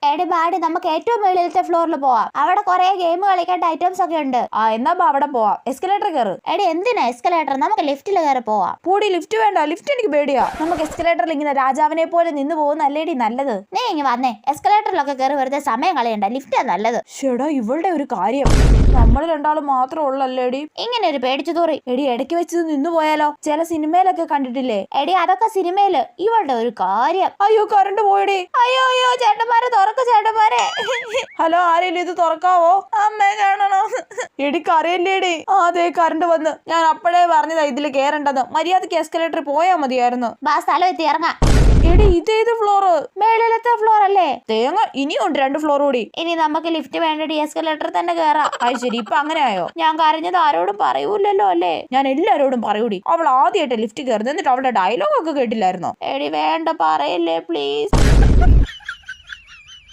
എടി ബാടി നമുക്ക് ഏറ്റവും മുകളിലത്തെ ഫ്ലോറിൽ പോവാം. അവിടെ കുറെ ഗെയിം കളിക്കേണ്ട ഐറ്റംസ് ഒക്കെ ഉണ്ട്. എന്നാ അവിടെ പോവാം. എസ്കലേറ്റർ കയറ്. എടി എന്തിനാ എസ്കലേറ്റർ? നമുക്ക് ലിഫ്റ്റിൽ കയറി പോവാം. പൂടി ലിഫ്റ്റ് വേണ്ട, ലിഫ്റ്റ് എനിക്ക് പേടിയാ. നമുക്ക് എസ്കലേറ്ററിൽ ഇങ്ങനെ രാജാവിനെ പോലെ നിന്ന് പോകുന്നല്ലേടി നല്ലത്. നീ ഇങ്ങ് വന്നേ, എസ്കലേറ്ററിലൊക്കെ കയറി വെറുതെ സമയം കളയണ്ട, ലിഫ്റ്റാ നല്ലത്. ഷെടാ ഇവളുടെ ഒരു കാര്യം, നമ്മൾ രണ്ടാളും മാത്രം ഉള്ളല്ലേടി ഇങ്ങനെ ഒരു പേടിച്ചു തൂറി. എടി ഇടയ്ക്ക് വെച്ച് നിന്ന് പോയാലോ? ചില സിനിമയിലൊക്കെ കണ്ടിട്ടില്ലേ? എടി അതൊക്കെ സിനിമയില്, ഇവളുടെ ഒരു കാര്യം. അയ്യോ കറണ്ട് പോയടി. അയ്യോ അയ്യോ ചേട്ടന്മാരെ തുറക്കു ചേട്ടന്മാരെ. ഹലോ ആരെങ്കിലും ഇത് തുറക്കാവോ? അമ്മ കാണണോ? എടിക്ക് അറിയില്ലേടി. അതെ കറണ്ട് വന്ന്. ഞാൻ അപ്പോഴേ പറഞ്ഞതാ ഇതില് കേറണ്ടെന്ന്. മര്യാദക്ക് എസ്കലേറ്ററിൽ പോയാ മതിയായിരുന്നു. ബാ സ്ഥലം എത്തി ഇറങ്ങാം. എടി ഇതേത് ഫ്ലോറ്? മേളിലത്തെ ഫ്ലോർ അല്ലേ? തേങ്ങ ഇനിയുണ്ട് 2 ഫ്ലോർ കൂടി. ഇനി നമുക്ക് ലിഫ്റ്റ് വേണ്ടടി, എസ്കലേറ്റർ തന്നെ കേറാം. അത് ശരി, ഇപ്പൊ അങ്ങനെ ആയോ? ഞാൻ കരഞ്ഞത് ആരോടും പറയൂലല്ലോ അല്ലേ? ഞാൻ എല്ലാരോടും പറയൂടി. അവൾ ആദ്യമായിട്ട് ലിഫ്റ്റ് കയറുന്നത്. എന്നിട്ട് അവളുടെ ഡയലോഗ് ഒക്കെ കേട്ടില്ലായിരുന്നോ? എടി വേണ്ട പറയല്ലേ പ്ലീസ്.